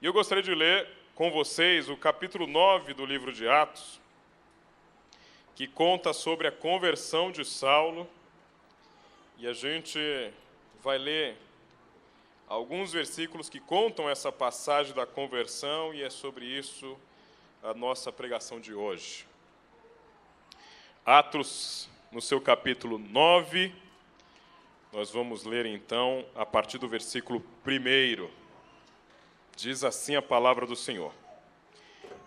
E eu gostaria de ler com vocês o capítulo 9 do livro de Atos, que conta sobre a conversão de Saulo. E a gente vai ler alguns versículos que contam essa passagem da conversão, e é sobre isso a nossa pregação de hoje. Atos, no seu capítulo 9, nós vamos ler então a partir do versículo 1. Diz assim a palavra do Senhor.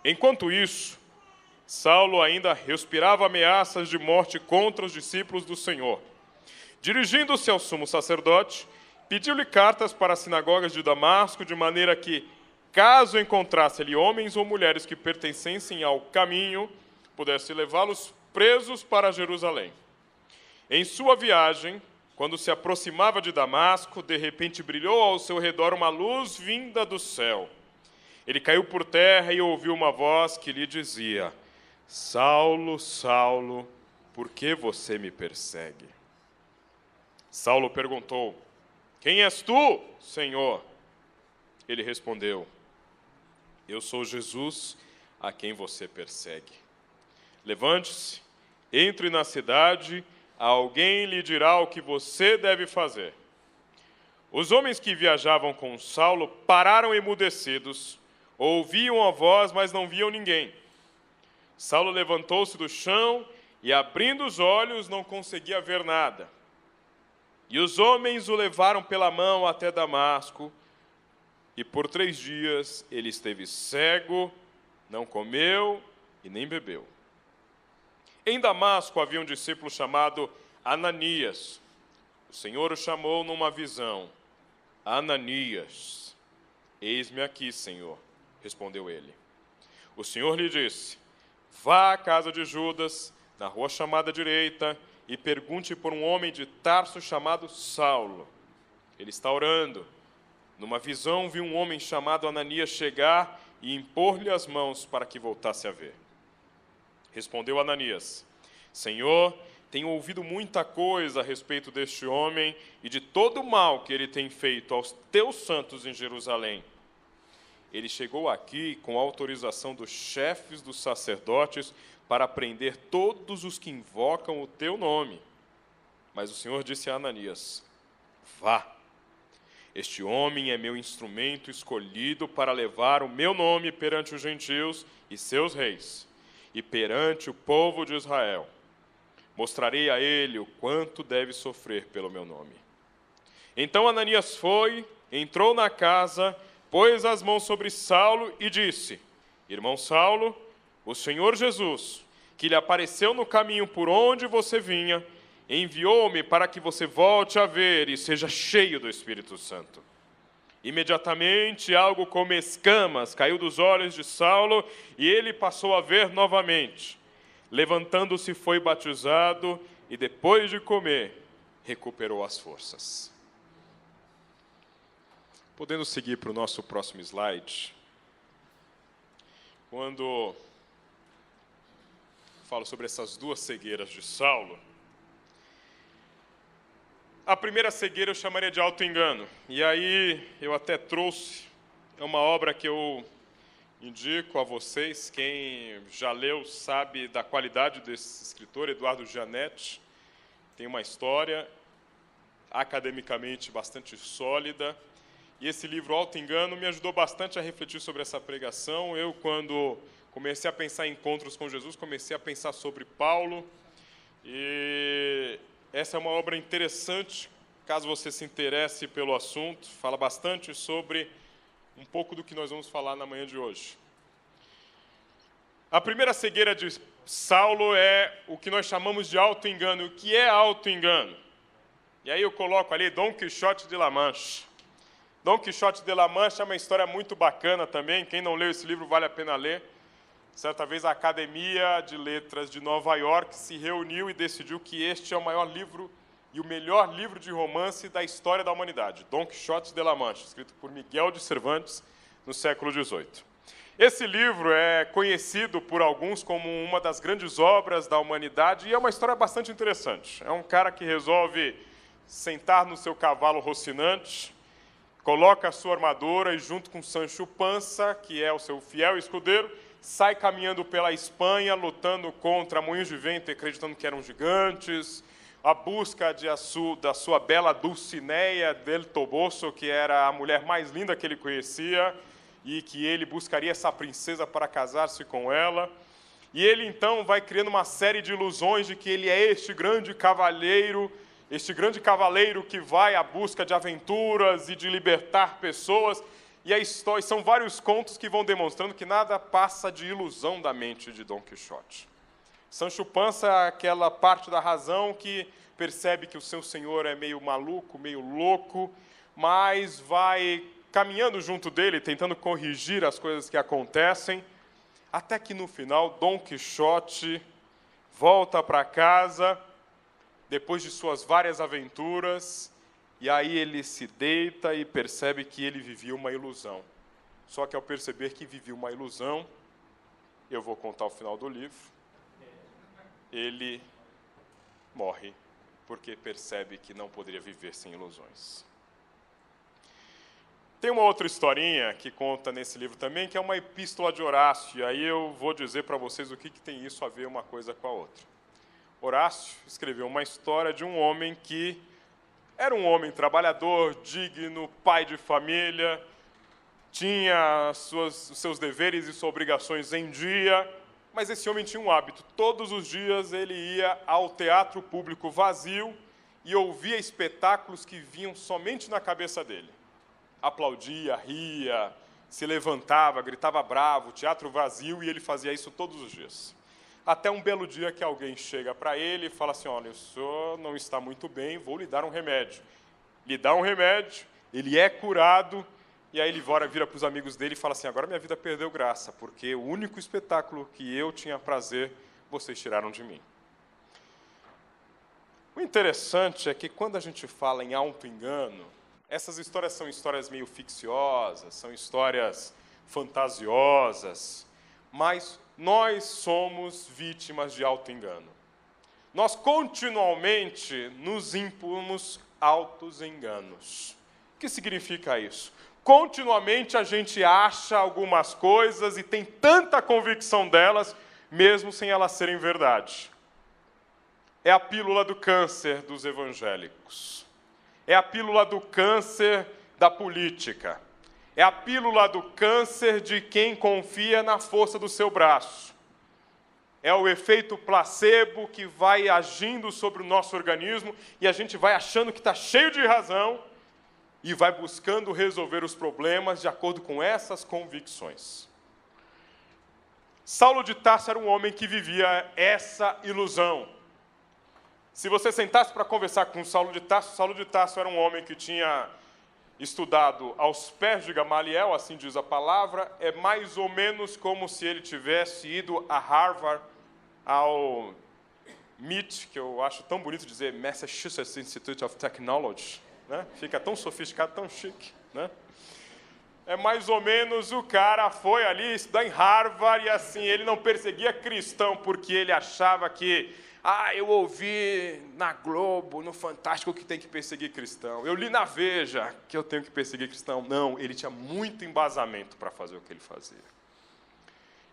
Enquanto isso, Saulo ainda respirava ameaças de morte contra os discípulos do Senhor. Dirigindo-se ao sumo sacerdote, pediu-lhe cartas para as sinagogas de Damasco, de maneira que, caso encontrasse ali homens ou mulheres que pertencessem ao caminho, pudesse levá-los presos para Jerusalém. Em sua viagem, quando se aproximava de Damasco, de repente brilhou ao seu redor uma luz vinda do céu. Ele caiu por terra e ouviu uma voz que lhe dizia: Saulo, Saulo, por que você me persegue? Saulo perguntou: Quem és tu, Senhor? Ele respondeu: Eu sou Jesus, a quem você persegue. Levante-se, entre na cidade, alguém lhe dirá o que você deve fazer. Os homens que viajavam com Saulo pararam emudecidos, ouviam a voz, mas não viam ninguém. Saulo levantou-se do chão e, abrindo os olhos, não conseguia ver nada. E os homens o levaram pela mão até Damasco, e por 3 dias ele esteve cego, não comeu e nem bebeu. Em Damasco havia um discípulo chamado Ananias. O Senhor o chamou numa visão. Ananias. Eis-me aqui, Senhor, respondeu ele. O Senhor lhe disse: Vá à casa de Judas, na rua chamada Direita, e pergunte por um homem de Tarso chamado Saulo. Ele está orando. Numa visão viu um homem chamado Ananias chegar e impor-lhe as mãos para que voltasse a ver. Respondeu Ananias: Senhor, tenho ouvido muita coisa a respeito deste homem e de todo o mal que ele tem feito aos teus santos em Jerusalém. Ele chegou aqui com autorização dos chefes dos sacerdotes para prender todos os que invocam o teu nome. Mas o Senhor disse a Ananias: Vá. Este homem é meu instrumento escolhido para levar o meu nome perante os gentios e seus reis, e perante o povo de Israel. Mostrarei a ele o quanto deve sofrer pelo meu nome. Então Ananias foi, entrou na casa, pôs as mãos sobre Saulo e disse: Irmão Saulo, o Senhor Jesus, que lhe apareceu no caminho por onde você vinha, enviou-me para que você volte a ver e seja cheio do Espírito Santo. Imediatamente algo como escamas caiu dos olhos de Saulo e ele passou a ver novamente. Levantando-se, foi batizado e, depois de comer, recuperou as forças. Podendo seguir para o nosso próximo slide. Quando falo sobre essas 2 cegueiras de Saulo, a primeira cegueira eu chamaria de auto-engano. E aí eu até trouxe, é uma obra que eu indico a vocês. Quem já leu sabe da qualidade desse escritor, Eduardo Gianetti. Tem uma história academicamente bastante sólida. E esse livro, Auto-engano, me ajudou bastante a refletir sobre essa pregação. Eu, quando comecei a pensar em encontros com Jesus, comecei a pensar sobre Paulo. E essa é uma obra interessante, caso você se interesse pelo assunto. Fala bastante sobre um pouco do que nós vamos falar na manhã de hoje. A primeira cegueira de Saulo é o que nós chamamos de auto-engano. O que é auto-engano? E aí eu coloco ali Dom Quixote de La Mancha. Dom Quixote de La Mancha é uma história muito bacana também. Quem não leu esse livro vale a pena ler. Certa vez a Academia de Letras de Nova York se reuniu e decidiu que este é o maior livro e o melhor livro de romance da história da humanidade. Dom Quixote de La Mancha, escrito por Miguel de Cervantes no século XVIII. Esse livro é conhecido por alguns como uma das grandes obras da humanidade e é uma história bastante interessante. É um cara que resolve sentar no seu cavalo rocinante, coloca a sua armadura e junto com Sancho Panza, que é o seu fiel escudeiro, sai caminhando pela Espanha, lutando contra moinhos de vento, acreditando que eram gigantes, a busca da sua bela Dulcinea del Toboso, que era a mulher mais linda que ele conhecia, e que ele buscaria essa princesa para casar-se com ela. E ele, então, vai criando uma série de ilusões de que ele é este grande cavaleiro que vai à busca de aventuras e de libertar pessoas. E a história, são vários contos que vão demonstrando que nada passa de ilusão da mente de Dom Quixote. Sancho Panza é aquela parte da razão que percebe que o seu senhor é meio maluco, meio louco, mas vai caminhando junto dele, tentando corrigir as coisas que acontecem, até que no final Dom Quixote volta para casa, depois de suas várias aventuras, e aí ele se deita e percebe que ele vivia uma ilusão. Só que ao perceber que vivia uma ilusão, eu vou contar o final do livro, ele morre, porque percebe que não poderia viver sem ilusões. Tem uma outra historinha que conta nesse livro também, que é uma epístola de Horácio, e aí eu vou dizer para vocês o que tem isso a ver uma coisa com a outra. Horácio escreveu uma história de um homem que era um homem trabalhador, digno, pai de família, tinha os seus deveres e suas obrigações em dia, mas esse homem tinha um hábito. Todos os dias ele ia ao teatro público vazio e ouvia espetáculos que vinham somente na cabeça dele. Aplaudia, ria, se levantava, gritava bravo, teatro vazio, e ele fazia isso todos os dias. Até um belo dia que alguém chega para ele e fala assim: olha, o senhor não está muito bem, vou lhe dar um remédio. Lhe dá um remédio, ele é curado, e aí ele vira para os amigos dele e fala assim: agora minha vida perdeu graça, porque o único espetáculo que eu tinha prazer, vocês tiraram de mim. O interessante é que quando a gente fala em auto-engano, essas histórias são histórias meio ficciosas, são histórias fantasiosas, mas nós somos vítimas de auto-engano. Nós continuamente nos impomos auto-enganos. O que significa isso? Continuamente a gente acha algumas coisas e tem tanta convicção delas, mesmo sem elas serem verdade. É a pílula do câncer dos evangélicos. É a pílula do câncer da política. É a pílula do câncer de quem confia na força do seu braço. É o efeito placebo que vai agindo sobre o nosso organismo e a gente vai achando que está cheio de razão e vai buscando resolver os problemas de acordo com essas convicções. Saulo de Tarso era um homem que vivia essa ilusão. Se você sentasse para conversar com Saulo de Tarso era um homem que tinha estudado aos pés de Gamaliel, assim diz a palavra, é mais ou menos como se ele tivesse ido a Harvard, ao MIT, que eu acho tão bonito dizer Massachusetts Institute of Technology, né? Fica tão sofisticado, tão chique, né? É mais ou menos o cara foi ali estudar em Harvard e assim, ele não perseguia cristão porque ele achava que eu ouvi na Globo, no Fantástico, que tem que perseguir cristão. Eu li na Veja que eu tenho que perseguir cristão. Não, ele tinha muito embasamento para fazer o que ele fazia.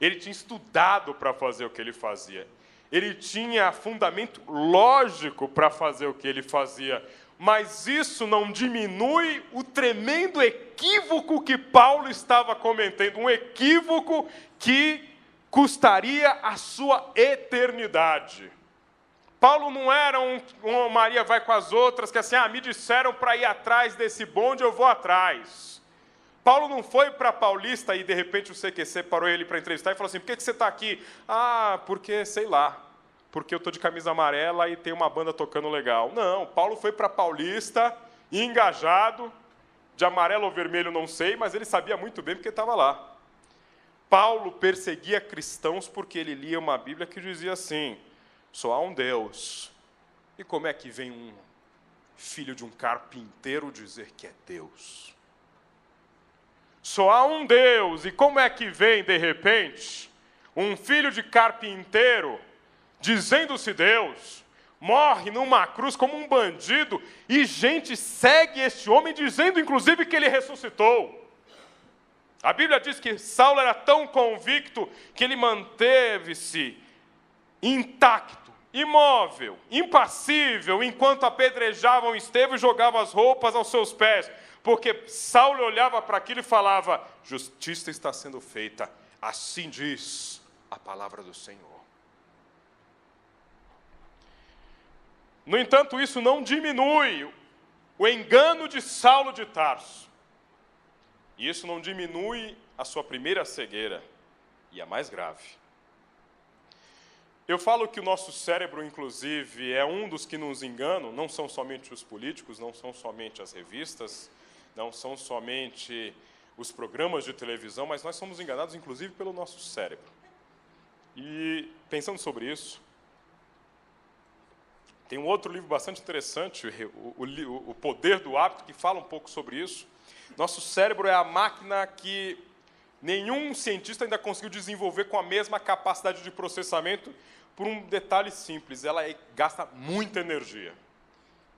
Ele tinha estudado para fazer o que ele fazia. Ele tinha fundamento lógico para fazer o que ele fazia. Mas isso não diminui o tremendo equívoco que Paulo estava cometendo. Um equívoco que custaria a sua eternidade. Paulo não era um Maria vai com as outras, que assim, me disseram para ir atrás desse bonde, eu vou atrás. Paulo não foi para Paulista e de repente o CQC parou ele para entrevistar e falou assim: por que você está aqui? Porque, sei lá, porque eu estou de camisa amarela e tem uma banda tocando legal. Não, Paulo foi para Paulista, engajado, de amarelo ou vermelho não sei, mas ele sabia muito bem porque estava lá. Paulo perseguia cristãos porque ele lia uma Bíblia que dizia assim: só há um Deus. E como é que vem um filho de um carpinteiro dizer que é Deus? Só há um Deus. E como é que vem, de repente, um filho de carpinteiro dizendo-se Deus? morre numa cruz como um bandido, e gente segue este homem, dizendo inclusive que ele ressuscitou. A Bíblia diz que Saulo era tão convicto que ele manteve-se intacto, imóvel, impassível, enquanto apedrejavam Estevão e jogavam as roupas aos seus pés, porque Saulo olhava para aquilo e falava: justiça está sendo feita, assim diz a palavra do Senhor. No entanto, isso não diminui o engano de Saulo de Tarso. E isso não diminui a sua primeira cegueira, e a mais grave. Eu falo que o nosso cérebro, inclusive, é um dos que nos enganam, não são somente os políticos, não são somente as revistas, não são somente os programas de televisão, mas nós somos enganados, inclusive, pelo nosso cérebro. E, pensando sobre isso, tem um outro livro bastante interessante, O Poder do Hábito, que fala um pouco sobre isso. Nosso cérebro é a máquina que nenhum cientista ainda conseguiu desenvolver com a mesma capacidade de processamento, por um detalhe simples: ela gasta muita energia.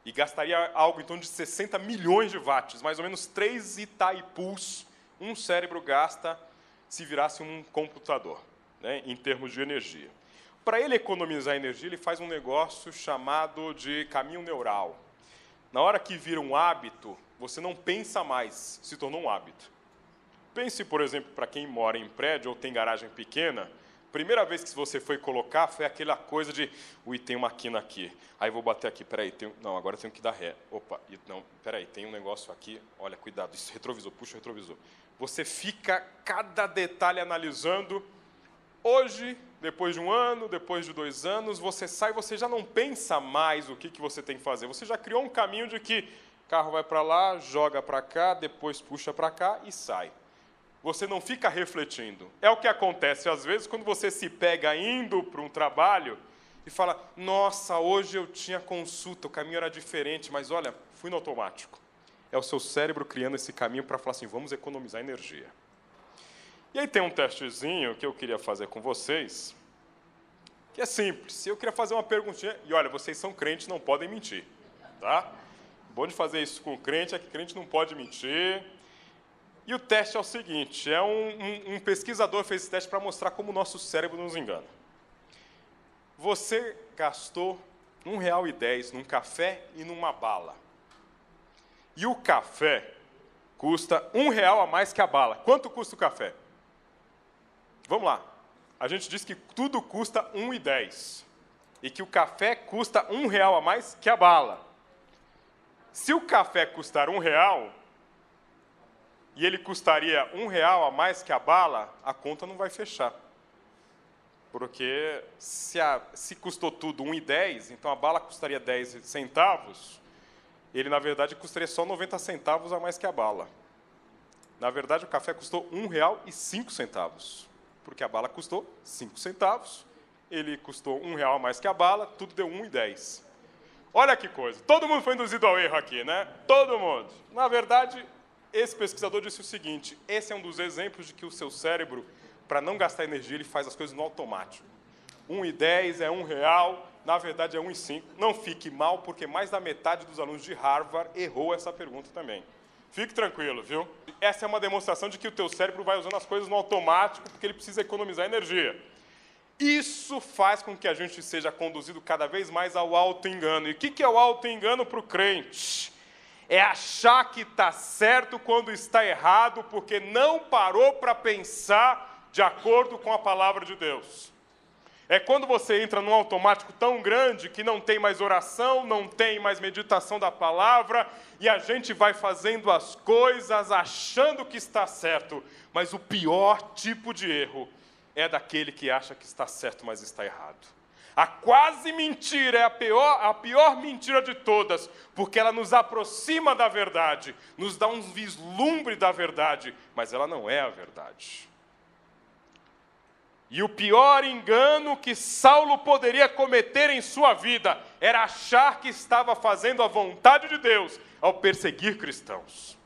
E gastaria algo em torno de 60 milhões de watts, mais ou menos 3 Itaipus, um cérebro gasta se virasse um computador, né, em termos de energia. Para ele economizar energia, ele faz um negócio chamado de caminho neural. Na hora que vira um hábito, você não pensa mais, se tornou um hábito. Pense, por exemplo, para quem mora em prédio ou tem garagem pequena, primeira vez que você foi colocar foi aquela coisa de: ui, tem uma quina aqui, aí vou bater aqui, peraí, não, agora eu tenho que dar ré, opa, não, peraí, tem um negócio aqui, olha, cuidado, isso, retrovisor, puxa o retrovisor. Você fica cada detalhe analisando. Hoje, depois de 1 ano, depois de 2 anos, você sai, você já não pensa mais o que você tem que fazer. Você já criou um caminho de que o carro vai para lá, joga para cá, depois puxa para cá e sai. Você não fica refletindo. É o que acontece, às vezes, quando você se pega indo para um trabalho e fala: nossa, hoje eu tinha consulta, o caminho era diferente, mas olha, fui no automático. É o seu cérebro criando esse caminho para falar assim: vamos economizar energia. E aí tem um testezinho que eu queria fazer com vocês, que é simples. Eu queria fazer uma perguntinha, e olha, vocês são crentes, não podem mentir, tá? O bom de fazer isso com crente é que crente não pode mentir. E o teste é o seguinte: um pesquisador fez esse teste para mostrar como o nosso cérebro nos engana. Você gastou R$1,10 num café e numa bala. E o café custa R$1 a mais que a bala. Quanto custa o café? Vamos lá. A gente diz que tudo custa R$1,10 e que o café custa R$1 a mais que a bala. Se o café custar R$1 e ele custaria R$1 a mais que a bala, a conta não vai fechar. Porque se custou tudo R$1,10, então a bala custaria 10 centavos, ele, na verdade, custaria só 90 centavos a mais que a bala. Na verdade, o café custou R$1,05, porque a bala custou 5 centavos, ele custou R$1 a mais que a bala, tudo deu R$1,10. Olha que coisa, todo mundo foi induzido ao erro aqui, né? Todo mundo. Na verdade, esse pesquisador disse o seguinte: esse é um dos exemplos de que o seu cérebro, para não gastar energia, ele faz as coisas no automático. R$1,10 é R$1, na verdade é R$1,05. Não fique mal, porque mais da metade dos alunos de Harvard errou essa pergunta também. Fique tranquilo, viu? Essa é uma demonstração de que o teu cérebro vai usando as coisas no automático, porque ele precisa economizar energia. Isso faz com que a gente seja conduzido cada vez mais ao auto-engano. E o que é o auto-engano para o crente? É achar que está certo quando está errado, porque não parou para pensar de acordo com a palavra de Deus. É quando você entra num automático tão grande que não tem mais oração, não tem mais meditação da palavra, e a gente vai fazendo as coisas achando que está certo. Mas o pior tipo de erro é daquele que acha que está certo, mas está errado. A quase mentira é a pior mentira de todas, porque ela nos aproxima da verdade, nos dá um vislumbre da verdade, mas ela não é a verdade. E o pior engano que Saulo poderia cometer em sua vida era achar que estava fazendo a vontade de Deus ao perseguir cristãos.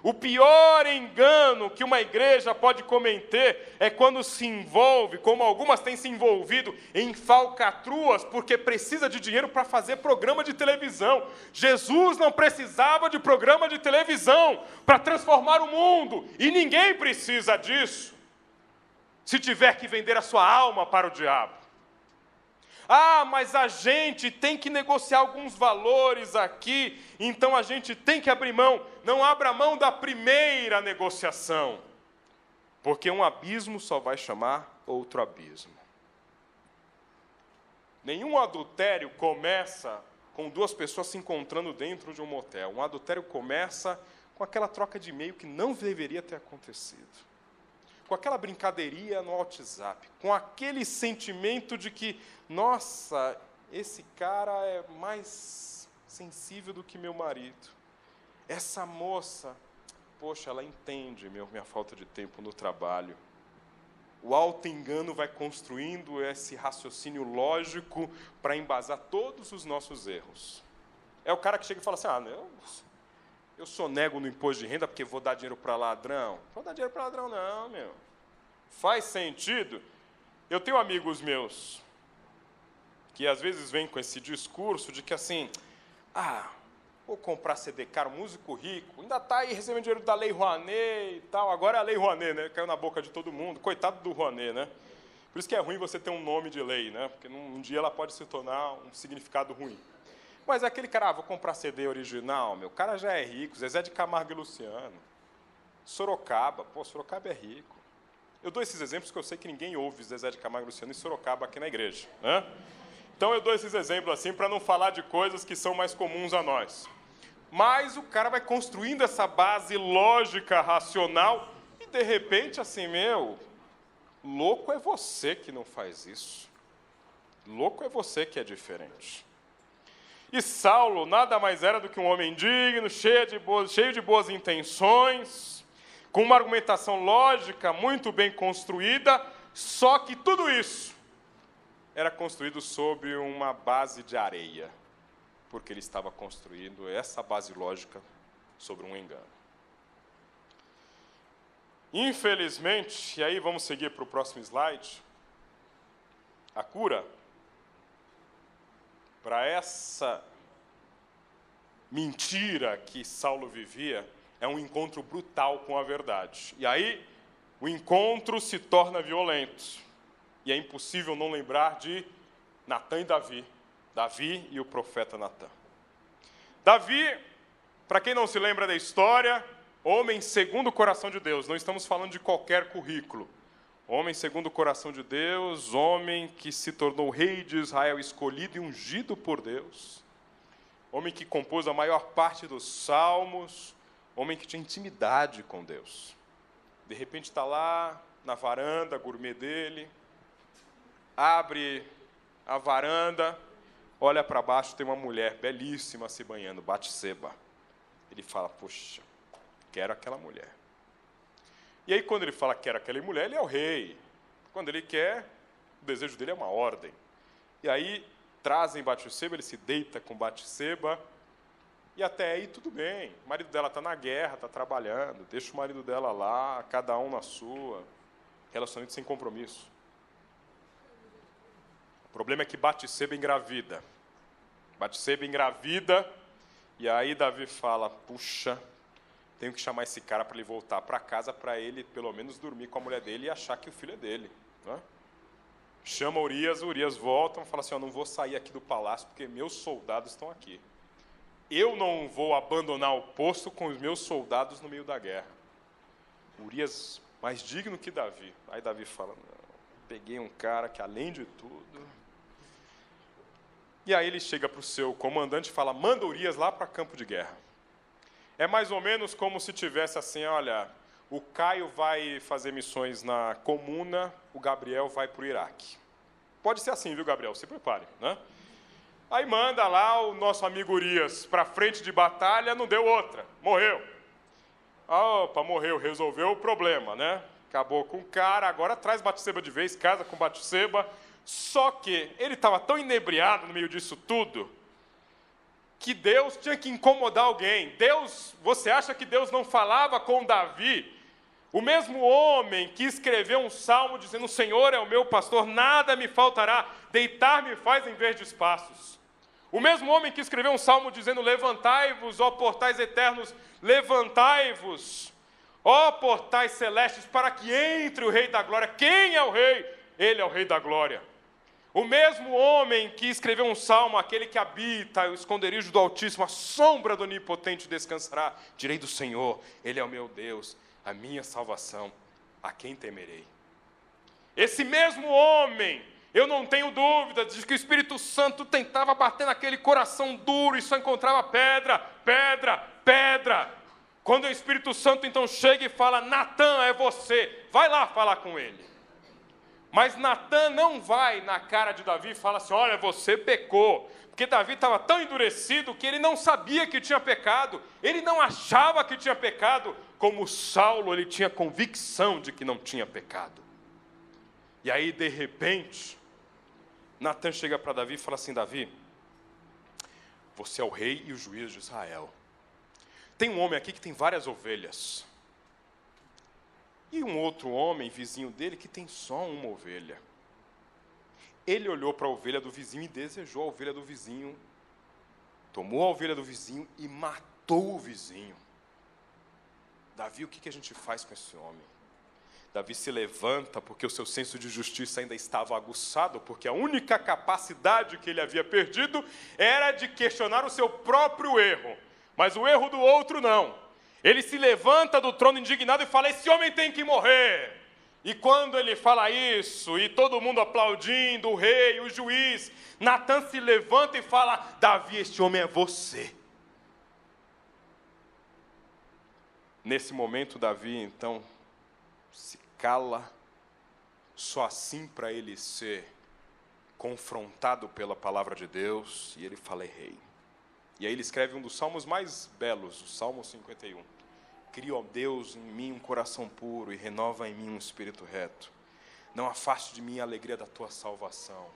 O pior engano que uma igreja pode cometer é quando se envolve, como algumas têm se envolvido, em falcatruas, porque precisa de dinheiro para fazer programa de televisão. Jesus não precisava de programa de televisão para transformar o mundo, e ninguém precisa disso, se tiver que vender a sua alma para o diabo. Ah, mas a gente tem que negociar alguns valores aqui, então a gente tem que abrir mão. Não abra mão da primeira negociação, porque um abismo só vai chamar outro abismo. Nenhum adultério começa com duas pessoas se encontrando dentro de um motel. Um adultério começa com aquela troca de e-mail que não deveria ter acontecido, com aquela brincadeirinha no WhatsApp, com aquele sentimento de que, nossa, esse cara é mais sensível do que meu marido. Essa moça, poxa, ela entende minha falta de tempo no trabalho. O auto-engano vai construindo esse raciocínio lógico para embasar todos os nossos erros. É o cara que chega e fala assim, eu sonego no imposto de renda porque vou dar dinheiro para ladrão. Não vou dar dinheiro para ladrão não, meu. Faz sentido? Eu tenho amigos meus que às vezes vêm com esse discurso de que assim, vou comprar CD caro, músico rico, ainda está aí recebendo dinheiro da Lei Rouanet e tal, agora é a Lei Rouanet, né? Caiu na boca de todo mundo, coitado do Rouanet, né? Por isso que é ruim você ter um nome de lei, né? Porque um dia ela pode se tornar um significado ruim. Mas é aquele cara, vou comprar CD original, meu, o cara já é rico, Zezé de Camargo e Luciano, Sorocaba, Sorocaba é rico. Eu dou esses exemplos porque eu sei que ninguém ouve Zezé de Camargo e Luciano em Sorocaba aqui na igreja, né? Então eu dou esses exemplos assim para não falar de coisas que são mais comuns a nós. Mas o cara vai construindo essa base lógica, racional, e de repente assim, louco é você que não faz isso. Louco é você que é diferente. E Saulo nada mais era do que um homem digno, cheio de boas intenções, com uma argumentação lógica muito bem construída, só que tudo isso era construído sobre uma base de areia, porque ele estava construindo essa base lógica sobre um engano. Infelizmente, e aí vamos seguir para o próximo slide, a cura para essa mentira que Saulo vivia é um encontro brutal com a verdade. E aí o encontro se torna violento. E é impossível não lembrar de Natã e Davi. Davi e o profeta Natã. Davi, para quem não se lembra da história, homem segundo o coração de Deus. Não estamos falando de qualquer currículo. Homem segundo o coração de Deus, homem que se tornou rei de Israel, escolhido e ungido por Deus. Homem que compôs a maior parte dos salmos. Homem que tinha intimidade com Deus. De repente está lá na varanda gourmet dele, abre a varanda, olha para baixo, tem uma mulher belíssima se banhando, Batseba. Ele fala, poxa, quero aquela mulher. E aí, quando ele fala que quer aquela mulher, ele é o rei. Quando ele quer, o desejo dele é uma ordem. E aí, trazem Batseba, ele se deita com Batseba, e até aí tudo bem. O marido dela está na guerra, está trabalhando, deixa o marido dela lá, cada um na sua. Relacionamento sem compromisso. O problema é que Batseba engravida. Batseba engravida, e aí Davi fala, puxa, tenho que chamar esse cara para ele voltar para casa, para ele pelo menos dormir com a mulher dele e achar que o filho é dele. Né? Chama Urias volta e fala assim, não vou sair aqui do palácio porque meus soldados estão aqui. Eu não vou abandonar o posto com os meus soldados no meio da guerra. Urias mais digno que Davi. Aí Davi fala, peguei um cara que além de tudo... E aí ele chega para o seu comandante e fala, manda Urias lá para campo de guerra. É mais ou menos como se tivesse assim, olha, o Caio vai fazer missões na comuna, o Gabriel vai para o Iraque. Pode ser assim, viu, Gabriel? Se prepare, né? Aí manda lá o nosso amigo Urias para frente de batalha, não deu outra, morreu. Opa, morreu, resolveu o problema, né? Acabou com o cara, agora traz Batseba de vez, casa com Batseba. Só que ele estava tão inebriado no meio disso tudo, que Deus tinha que incomodar alguém. Você acha que Deus não falava com Davi? O mesmo homem que escreveu um salmo dizendo: o Senhor é o meu pastor, nada me faltará, deitar-me faz em verdes pastos. O mesmo homem que escreveu um salmo dizendo: levantai-vos, ó portais eternos, levantai-vos, ó portais celestes, para que entre o Rei da Glória. Quem é o Rei? Ele é o Rei da Glória. O mesmo homem que escreveu um salmo: aquele que habita o esconderijo do Altíssimo, a sombra do Onipotente descansará. Direi do Senhor, Ele é o meu Deus, a minha salvação, a quem temerei? Esse mesmo homem, eu não tenho dúvida de que o Espírito Santo tentava bater naquele coração duro e só encontrava pedra, pedra, pedra. Quando o Espírito Santo então chega e fala: Natã, é você, vai lá falar com ele. Mas Natã não vai na cara de Davi e fala assim: olha, você pecou. Porque Davi estava tão endurecido que ele não sabia que tinha pecado. Ele não achava que tinha pecado. Como Saulo, ele tinha convicção de que não tinha pecado. E aí, de repente, Natã chega para Davi e fala assim: Davi, você é o rei e o juiz de Israel. Tem um homem aqui que tem várias ovelhas. E um outro homem, vizinho dele, que tem só uma ovelha. Ele olhou para a ovelha do vizinho e desejou a ovelha do vizinho. Tomou a ovelha do vizinho e matou o vizinho. Davi, o que a gente faz com esse homem? Davi se levanta porque o seu senso de justiça ainda estava aguçado, porque a única capacidade que ele havia perdido era de questionar o seu próprio erro. Mas o erro do outro não. Ele se levanta do trono indignado e fala: esse homem tem que morrer. E quando ele fala isso, e todo mundo aplaudindo, o rei, o juiz, Natã se levanta e fala: Davi, este homem é você. Nesse momento, Davi, então, se cala, só assim para ele ser confrontado pela palavra de Deus, e ele fala: errei. E aí ele escreve um dos salmos mais belos, o Salmo 51. Cria, ó Deus, em mim um coração puro e renova em mim um espírito reto. Não afaste de mim a alegria da tua salvação.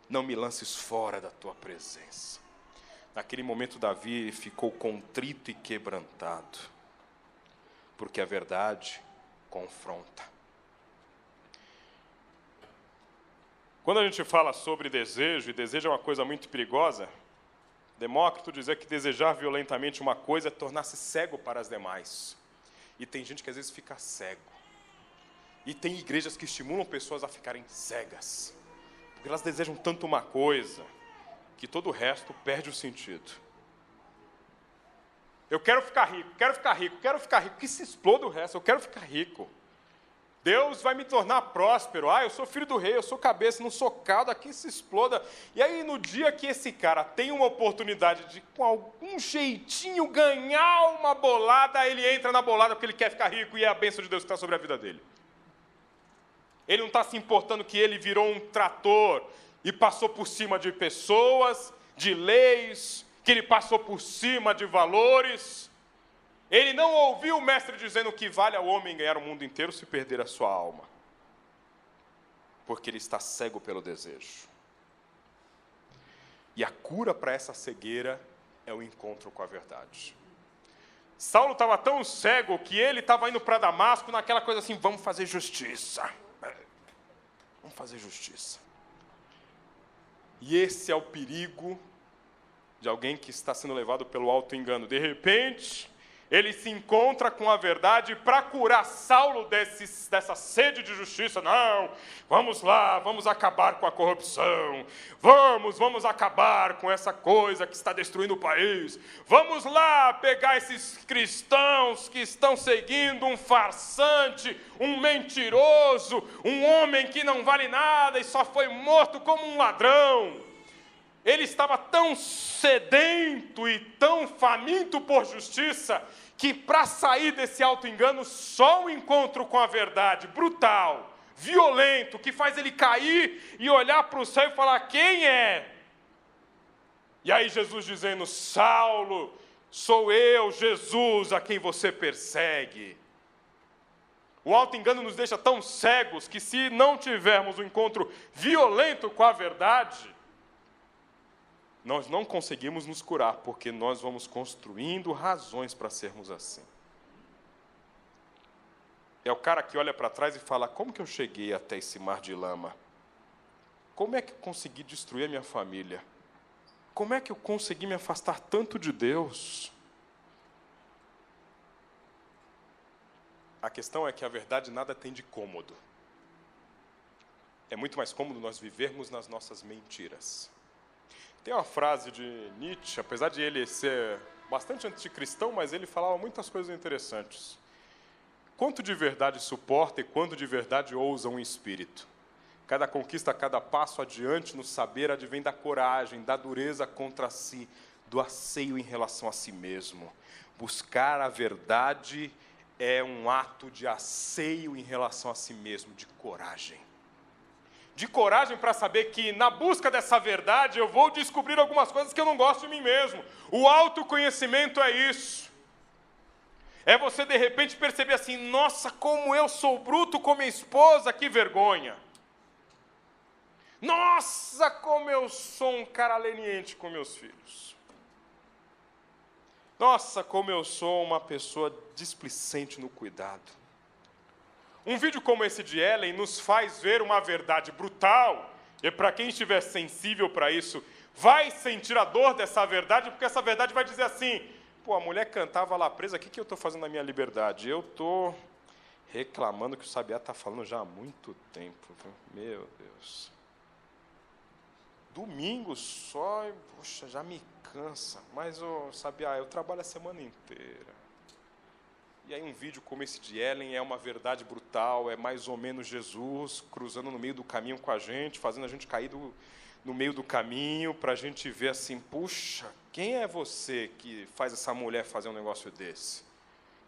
Não me lances fora da tua presença. Naquele momento, Davi ficou contrito e quebrantado, porque a verdade confronta. Quando a gente fala sobre desejo, e desejo é uma coisa muito perigosa, Demócrito dizia que desejar violentamente uma coisa é tornar-se cego para as demais. E tem gente que às vezes fica cego. E tem igrejas que estimulam pessoas a ficarem cegas, porque elas desejam tanto uma coisa, que todo o resto perde o sentido. Eu quero ficar rico, quero ficar rico, quero ficar rico, que se exploda o resto, eu quero ficar rico. Deus vai me tornar próspero. Eu sou filho do rei, eu sou cabeça, não sou cauda, aqui se exploda. E aí, no dia que esse cara tem uma oportunidade de, com algum jeitinho, ganhar uma bolada, ele entra na bolada porque ele quer ficar rico e é a bênção de Deus que está sobre a vida dele. Ele não está se importando que ele virou um trator e passou por cima de pessoas, de leis, que ele passou por cima de valores. Ele não ouviu o mestre dizendo que vale ao homem ganhar o mundo inteiro se perder a sua alma. Porque ele está cego pelo desejo. E a cura para essa cegueira é o encontro com a verdade. Saulo estava tão cego que ele estava indo para Damasco naquela coisa assim: vamos fazer justiça. Vamos fazer justiça. E esse é o perigo de alguém que está sendo levado pelo auto-engano. De repente, ele se encontra com a verdade para curar Saulo dessa sede de justiça. Não, vamos lá, vamos acabar com a corrupção. Vamos acabar com essa coisa que está destruindo o país. Vamos lá pegar esses cristãos que estão seguindo um farsante, um mentiroso, um homem que não vale nada e só foi morto como um ladrão. Ele estava tão sedento e tão faminto por justiça, que para sair desse auto-engano, só o encontro com a verdade, brutal, violento, que faz ele cair e olhar para o céu e falar: quem é? E aí Jesus dizendo: Saulo, sou eu, Jesus, a quem você persegue. O auto-engano nos deixa tão cegos que, se não tivermos um encontro violento com a verdade, nós não conseguimos nos curar, porque nós vamos construindo razões para sermos assim. É o cara que olha para trás e fala, como que eu cheguei até esse mar de lama? Como é que eu consegui destruir a minha família? Como é que eu consegui me afastar tanto de Deus? A questão é que a verdade nada tem de cômodo. É muito mais cômodo nós vivermos nas nossas mentiras. Tem uma frase de Nietzsche, apesar de ele ser bastante anticristão, mas ele falava muitas coisas interessantes. Quanto de verdade suporta e quanto de verdade ousa um espírito? Cada conquista, cada passo adiante no saber advém da coragem, da dureza contra si, do asseio em relação a si mesmo. Buscar a verdade é um ato de asseio em relação a si mesmo, de coragem. De coragem para saber que, na busca dessa verdade, eu vou descobrir algumas coisas que eu não gosto de mim mesmo. O autoconhecimento é isso. É você, de repente, perceber assim, nossa, como eu sou bruto com minha esposa, que vergonha. Nossa, como eu sou um cara leniente com meus filhos. Nossa, como eu sou uma pessoa displicente no cuidado. Um vídeo como esse de Ellen nos faz ver uma verdade brutal, e para quem estiver sensível para isso, vai sentir a dor dessa verdade, porque essa verdade vai dizer assim, pô, a mulher cantava lá presa, o que eu estou fazendo na minha liberdade? Eu estou reclamando que o Sabiá está falando já há muito tempo. Meu Deus. Domingo só, poxa, já me cansa. Mas, Sabiá, eu trabalho a semana inteira. E aí um vídeo como esse de Ellen é uma verdade brutal, é mais ou menos Jesus cruzando no meio do caminho com a gente, fazendo a gente cair no meio do caminho, para a gente ver assim, puxa, quem é você que faz essa mulher fazer um negócio desse?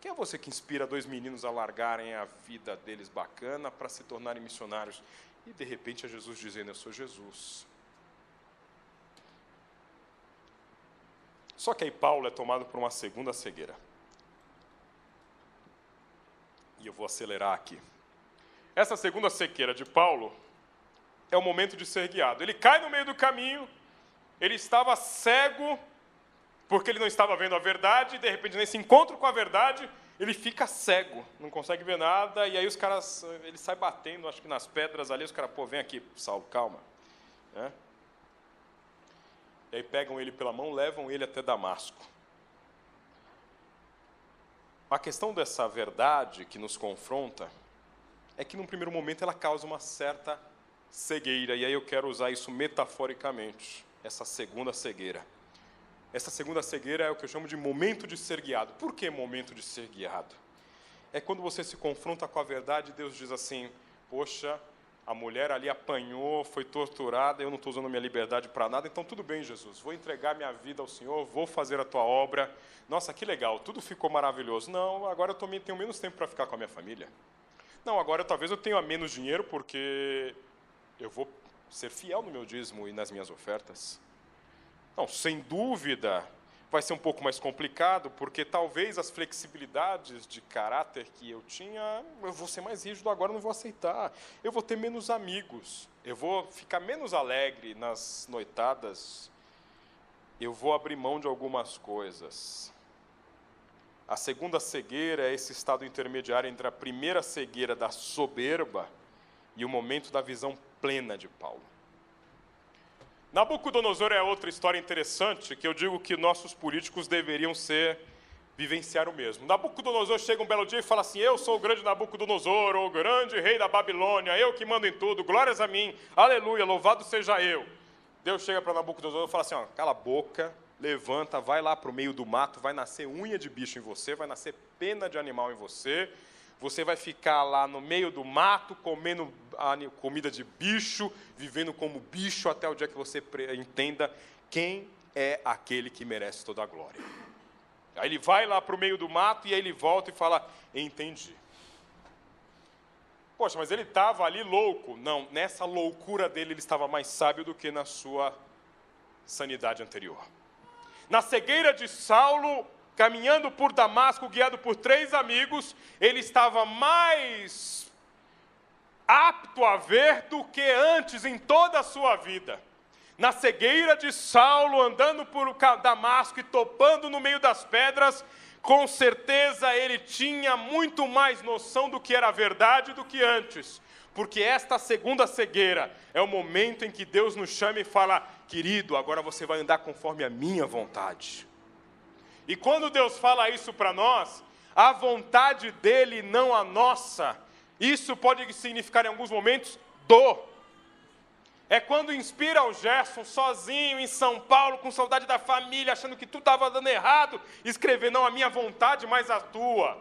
Quem é você que inspira dois meninos a largarem a vida deles bacana para se tornarem missionários? E de repente é Jesus dizendo, eu sou Jesus. Só que aí Paulo é tomado por uma segunda cegueira. E eu vou acelerar aqui. Essa segunda cegueira de Paulo é o momento de ser guiado. Ele cai no meio do caminho, ele estava cego, porque ele não estava vendo a verdade, e de repente, nesse encontro com a verdade, ele fica cego, não consegue ver nada, e aí os caras, ele sai batendo, acho que nas pedras ali, os caras, pô, vem aqui, Saulo, calma. Né? E aí pegam ele pela mão, levam ele até Damasco. A questão dessa verdade que nos confronta é que, num primeiro momento, ela causa uma certa cegueira. E aí eu quero usar isso metaforicamente, essa segunda cegueira. Essa segunda cegueira é o que eu chamo de momento de ser guiado. Por que momento de ser guiado? É quando você se confronta com a verdade e Deus diz assim, poxa, a mulher ali apanhou, foi torturada, eu não estou usando minha liberdade para nada, então tudo bem, Jesus, vou entregar minha vida ao Senhor, vou fazer a tua obra. Nossa, que legal, tudo ficou maravilhoso. Não, agora eu também tenho menos tempo para ficar com a minha família. Não, agora talvez eu tenha menos dinheiro porque eu vou ser fiel no meu dízimo e nas minhas ofertas. Não, sem dúvida, vai ser um pouco mais complicado, porque talvez as flexibilidades de caráter que eu tinha, eu vou ser mais rígido agora, não vou aceitar. Eu vou ter menos amigos, eu vou ficar menos alegre nas noitadas, eu vou abrir mão de algumas coisas. A segunda cegueira é esse estado intermediário entre a primeira cegueira da soberba e o momento da visão plena de Paulo. Nabucodonosor é outra história interessante, que eu digo que nossos políticos deveriam vivenciar o mesmo. Nabucodonosor chega um belo dia e fala assim, eu sou o grande Nabucodonosor, o grande rei da Babilônia, eu que mando em tudo, glórias a mim, aleluia, louvado seja eu. Deus chega para Nabucodonosor e fala assim, ó, cala a boca, levanta, vai lá para o meio do mato, vai nascer unha de bicho em você, vai nascer pena de animal em você, você vai ficar lá no meio do mato, comendo comida de bicho, vivendo como bicho, até o dia que você entenda quem é aquele que merece toda a glória. Aí ele vai lá para o meio do mato e aí ele volta e fala, entendi. Poxa, mas ele estava ali louco. Não, nessa loucura dele ele estava mais sábio do que na sua sanidade anterior. Na cegueira de Saulo, caminhando por Damasco, guiado por 3 amigos, ele estava mais apto a ver do que antes em toda a sua vida. na cegueira de Saulo, andando por Damasco e topando no meio das pedras, com certeza ele tinha muito mais noção do que era verdade do que antes. Porque esta segunda cegueira é o momento em que Deus nos chama e fala: querido, agora você vai andar conforme a minha vontade. E quando Deus fala isso para nós, a vontade dele, não a nossa, isso pode significar em alguns momentos dor. É quando inspira o Gerson sozinho em São Paulo, com saudade da família, achando que tudo estava dando errado, escrever: não a minha vontade, mas a tua.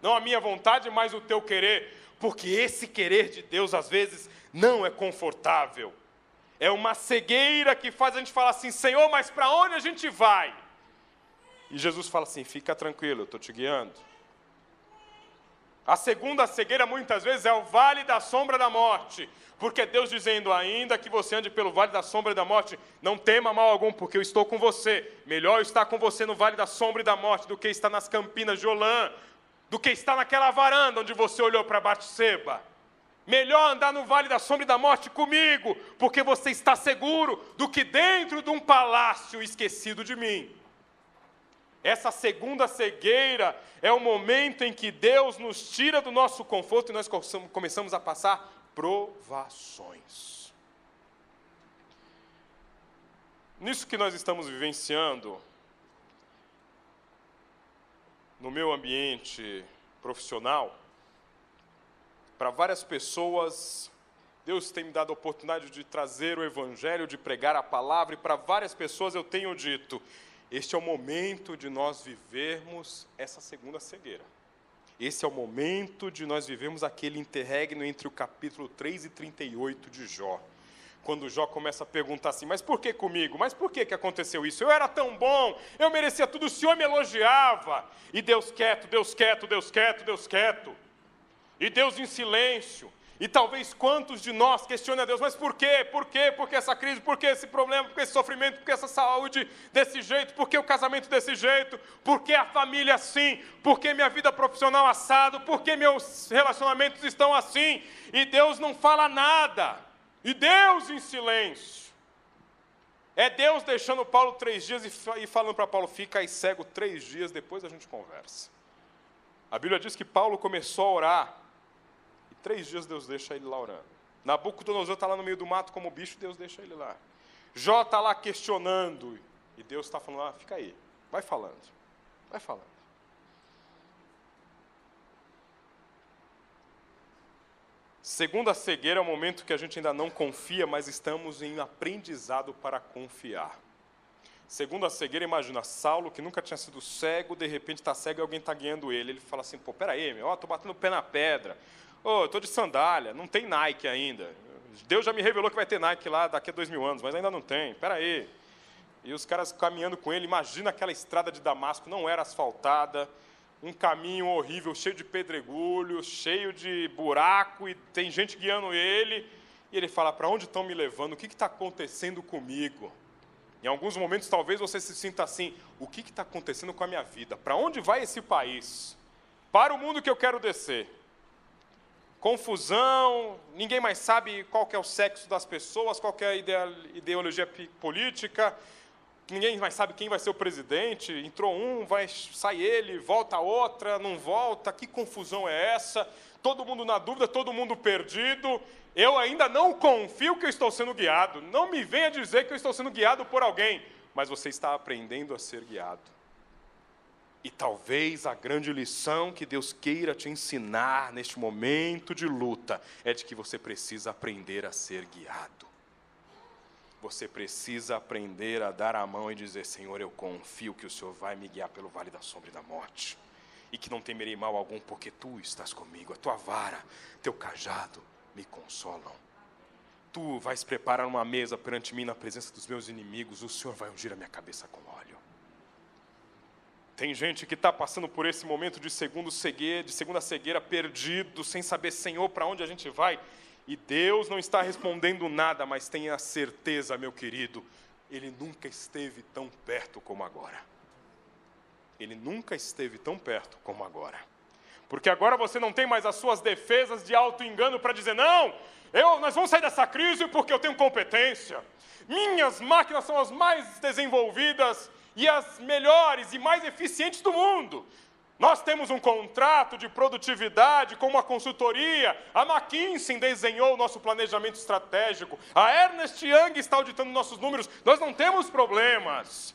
Não a minha vontade, mas o teu querer. Porque esse querer de Deus, às vezes, não é confortável. É uma cegueira que faz a gente falar assim: Senhor, mas para onde a gente vai? E Jesus fala assim: fica tranquilo, eu estou te guiando. A segunda cegueira, muitas vezes, é o vale da sombra da morte. Porque Deus dizendo: ainda que você ande pelo vale da sombra da morte, não tema mal algum, porque eu estou com você. Melhor estar com você no vale da sombra e da morte do que estar nas campinas de Olã, do que estar naquela varanda onde você olhou para Batseba. Melhor andar no vale da sombra e da morte comigo, porque você está seguro, do que dentro de um palácio esquecido de mim. Essa segunda cegueira é o momento em que Deus nos tira do nosso conforto e nós começamos a passar provações. Nisso que nós estamos vivenciando, no meu ambiente profissional, para várias pessoas, Deus tem me dado a oportunidade de trazer o Evangelho, de pregar a palavra, e para várias pessoas eu tenho dito: este é o momento de nós vivermos essa segunda cegueira. Esse é o momento de nós vivermos aquele interregno entre o capítulo 3 e 38 de Jó. Quando Jó começa a perguntar assim: mas por que comigo? Mas por que aconteceu isso? Eu era tão bom, eu merecia tudo, o Senhor me elogiava. E Deus quieto, Deus quieto, Deus quieto, Deus quieto. E Deus em silêncio. E talvez quantos de nós questionem a Deus: mas por quê? Por quê? Por que essa crise? Por que esse problema? Por que esse sofrimento? Por que essa saúde desse jeito? Por que o casamento desse jeito? Por que a família assim? Por que minha vida profissional assado? Por que meus relacionamentos estão assim? E Deus não fala nada. E Deus em silêncio. É Deus deixando Paulo 3 dias e falando para Paulo: fica aí cego 3 dias, depois a gente conversa. A Bíblia diz que Paulo começou a orar. 3 dias Deus deixa ele lá orando. Nabucodonosor está lá no meio do mato como bicho, Deus deixa ele lá. Jó está lá questionando, e Deus está falando: ah, fica aí, vai falando, vai falando. Segunda cegueira é o momento que a gente ainda não confia, mas estamos em aprendizado para confiar. Segunda cegueira, imagina, Saulo, que nunca tinha sido cego, de repente está cego e alguém está guiando ele. Ele fala assim: pô, peraí, estou batendo o pé na pedra. Eu estou de sandália, não tem Nike ainda. Deus já me revelou que vai ter Nike lá daqui a 2000 anos, mas ainda não tem, peraí. E os caras caminhando com ele, imagina aquela estrada de Damasco, não era asfaltada, um caminho horrível, cheio de pedregulho, cheio de buraco, e tem gente guiando ele, e ele fala: para onde estão me levando? O que está acontecendo comigo? Em alguns momentos talvez você se sinta assim: o que está acontecendo com a minha vida? Para onde vai esse país? Para o mundo que eu quero descer. Confusão, ninguém mais sabe qual que é o sexo das pessoas, qual que é a ideologia política, ninguém mais sabe quem vai ser o presidente, entrou um, sai ele, volta outra, não volta, que confusão é essa? Todo mundo na dúvida, todo mundo perdido. Eu ainda não confio que eu estou sendo guiado. Não me venha dizer que eu estou sendo guiado por alguém, mas você está aprendendo a ser guiado. E talvez a grande lição que Deus queira te ensinar neste momento de luta é de que você precisa aprender a ser guiado. Você precisa aprender a dar a mão e dizer: Senhor, eu confio que o Senhor vai me guiar pelo vale da sombra e da morte. E que não temerei mal algum, porque Tu estás comigo. A Tua vara, Teu cajado me consolam. Tu vais preparar uma mesa perante mim na presença dos meus inimigos. O Senhor vai ungir a minha cabeça com óleo. Tem gente que está passando por esse momento de segunda cegueira, perdido, sem saber, Senhor, para onde a gente vai. E Deus não está respondendo nada, mas tenha certeza, meu querido, Ele nunca esteve tão perto como agora. Ele nunca esteve tão perto como agora. Porque agora você não tem mais as suas defesas de auto-engano para dizer, não, nós vamos sair dessa crise porque eu tenho competência. Minhas máquinas são as mais desenvolvidas e as melhores e mais eficientes do mundo. Nós temos um contrato de produtividade com uma consultoria. A McKinsey desenhou o nosso planejamento estratégico. A Ernst Young está auditando nossos números. Nós não temos problemas.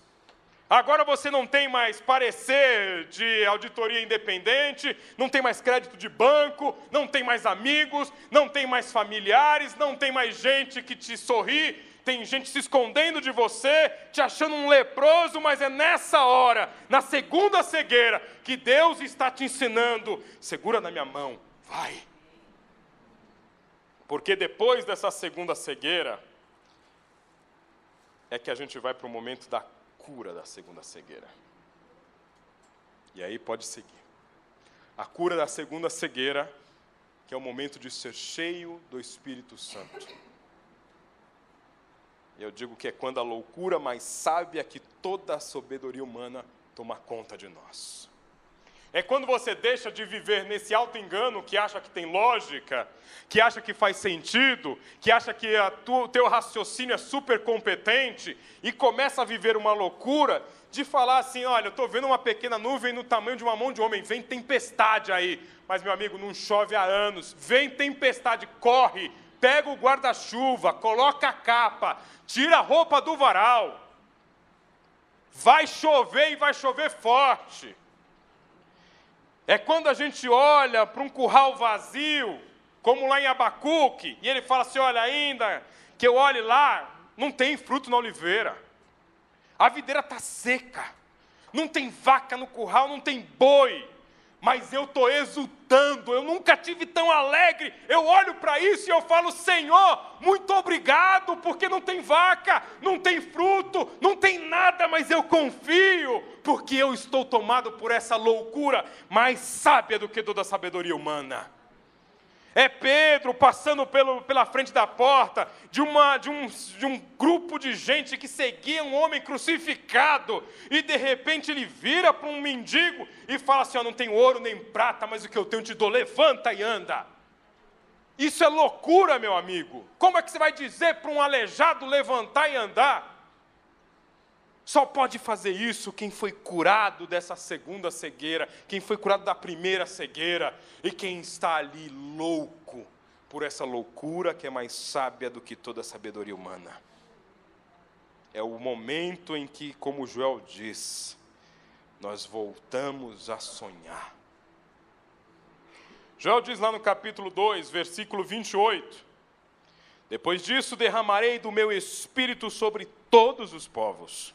Agora você não tem mais parecer de auditoria independente, não tem mais crédito de banco, não tem mais amigos, não tem mais familiares, não tem mais gente que te sorri. Tem gente se escondendo de você, te achando um leproso, mas é nessa hora, na segunda cegueira, que Deus está te ensinando, segura na minha mão, vai. Porque depois dessa segunda cegueira, é que a gente vai para o momento da cura da segunda cegueira. E aí pode seguir. A cura da segunda cegueira, que é o momento de ser cheio do Espírito Santo. Eu digo que é quando a loucura mais sábia que toda a sabedoria humana toma conta de nós. É quando você deixa de viver nesse auto-engano que acha que tem lógica, que acha que faz sentido, que acha que o teu raciocínio é super competente e começa a viver uma loucura de falar assim, olha, eu estou vendo uma pequena nuvem no tamanho de uma mão de homem, vem tempestade aí. Mas, meu amigo, não chove há anos, vem tempestade, corre, pega o guarda-chuva, coloca a capa, tira a roupa do varal. Vai chover e vai chover forte. É quando a gente olha para um curral vazio, como lá em Abacuque, e ele fala assim, olha, ainda que eu olhe lá, não tem fruto na oliveira. A videira está seca, não tem vaca no curral, não tem boi. Mas eu estou exultando, eu nunca tive tão alegre. Eu olho para isso e eu falo, Senhor, muito obrigado, porque não tem vaca, não tem fruto, não tem nada, mas eu confio, porque eu estou tomado por essa loucura mais sábia do que toda a sabedoria humana. É Pedro passando pela frente da porta de um grupo de gente que seguia um homem crucificado e de repente ele vira para um mendigo e fala assim, não tenho ouro nem prata, mas o que eu tenho te dou, levanta e anda. Isso é loucura, meu amigo. Como é que você vai dizer para um aleijado levantar e andar? Só pode fazer isso quem foi curado dessa segunda cegueira, quem foi curado da primeira cegueira, e quem está ali louco por essa loucura que é mais sábia do que toda a sabedoria humana. É o momento em que, como Joel diz, nós voltamos a sonhar. Joel diz lá no capítulo 2, versículo 28, depois disso derramarei do meu espírito sobre todos os povos.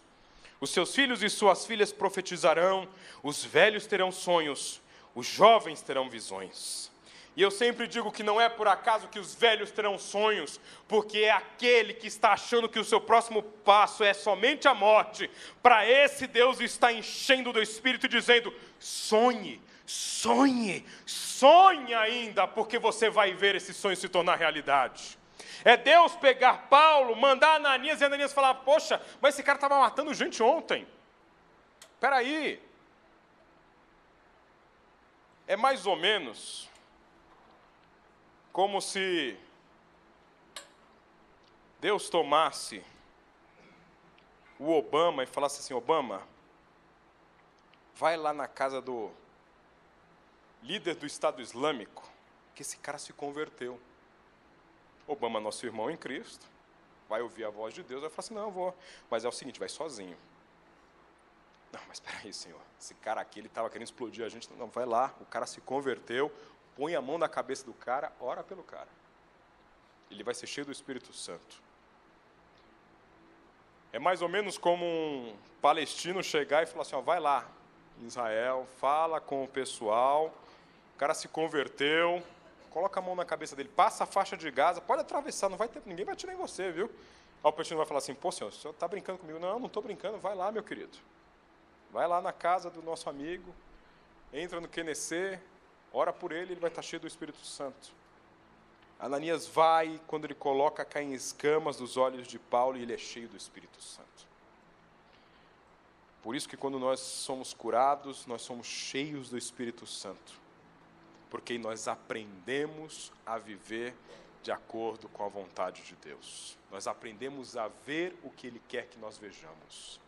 Os seus filhos e suas filhas profetizarão, os velhos terão sonhos, os jovens terão visões. E eu sempre digo que não é por acaso que os velhos terão sonhos, porque é aquele que está achando que o seu próximo passo é somente a morte. Para esse Deus está enchendo do Espírito e dizendo, sonhe, sonhe, sonhe ainda, porque você vai ver esse sonho se tornar realidade. É Deus pegar Paulo, mandar Ananias, e Ananias falar, poxa, mas esse cara estava matando gente ontem. Espera aí. É mais ou menos como se Deus tomasse o Obama e falasse assim, Obama, vai lá na casa do líder do Estado Islâmico, que esse cara se converteu. Obama, nosso irmão em Cristo, vai ouvir a voz de Deus, vai falar assim, não, eu vou. Mas é o seguinte, vai sozinho. Não, mas espera aí, Senhor, esse cara aqui, ele estava querendo explodir a gente. Não, vai lá, o cara se converteu, põe a mão na cabeça do cara, ora pelo cara. Ele vai ser cheio do Espírito Santo. É mais ou menos como um palestino chegar e falar assim, vai lá, em Israel, fala com o pessoal, o cara se converteu, coloca a mão na cabeça dele, passa a faixa de Gaza, pode atravessar, ninguém vai atirar em você, viu? Aí o palestino vai falar assim, pô, senhor, o senhor está brincando comigo? Não, não estou brincando, vai lá, meu querido. Vai lá na casa do nosso amigo, entra no QNC, ora por ele, ele vai estar cheio do Espírito Santo. Ananias vai, quando ele coloca, caem escamas dos olhos de Paulo e ele é cheio do Espírito Santo. Por isso que quando nós somos curados, nós somos cheios do Espírito Santo. Porque nós aprendemos a viver de acordo com a vontade de Deus. Nós aprendemos a ver o que Ele quer que nós vejamos.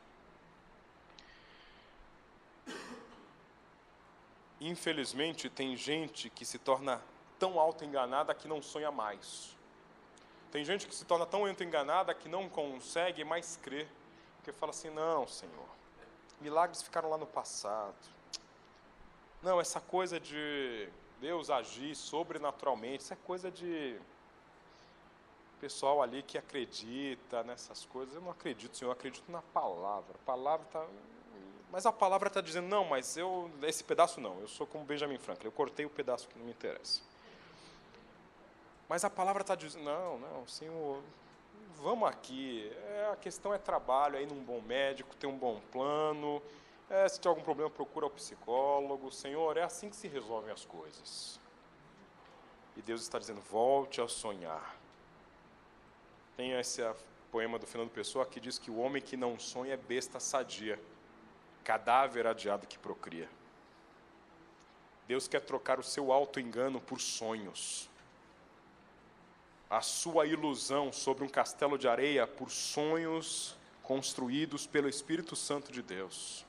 Infelizmente, tem gente que se torna tão auto-enganada que não sonha mais. Tem gente que se torna tão auto-enganada que não consegue mais crer. Porque fala assim, não, Senhor, milagres ficaram lá no passado. Não, essa coisa de Deus agir sobrenaturalmente, isso é coisa de pessoal ali que acredita nessas coisas. Eu não acredito, Senhor, eu acredito na palavra. A palavra está... Mas a palavra está dizendo, não, mas esse pedaço não, eu sou como Benjamin Franklin, eu cortei o pedaço que não me interessa. Mas a palavra está dizendo, não, Senhor, vamos aqui, a questão é trabalho, é ir num bom médico, ter um bom plano, se tiver algum problema procura o psicólogo, Senhor, é assim que se resolvem as coisas. E Deus está dizendo, volte a sonhar. Tem esse poema do Fernando Pessoa que diz que o homem que não sonha é besta sadia, cadáver adiado que procria. Deus quer trocar o seu auto-engano por sonhos. A sua ilusão sobre um castelo de areia por sonhos construídos pelo Espírito Santo de Deus.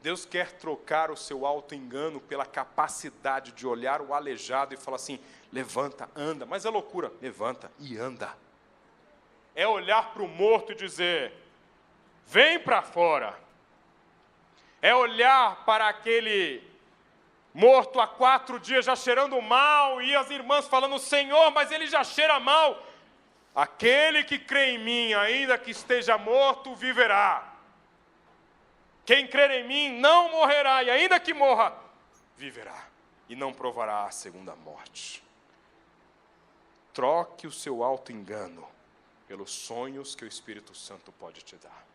Deus quer trocar o seu auto-engano pela capacidade de olhar o aleijado e falar assim, levanta, anda. Mas é loucura, levanta e anda. É olhar para o morto e dizer, vem para fora. É olhar para aquele morto há 4 dias já cheirando mal, e as irmãs falando, Senhor, mas ele já cheira mal. Aquele que crê em mim, ainda que esteja morto, viverá. Quem crer em mim não morrerá, e ainda que morra, viverá. E não provará a segunda morte. Troque o seu auto-engano pelos sonhos que o Espírito Santo pode te dar.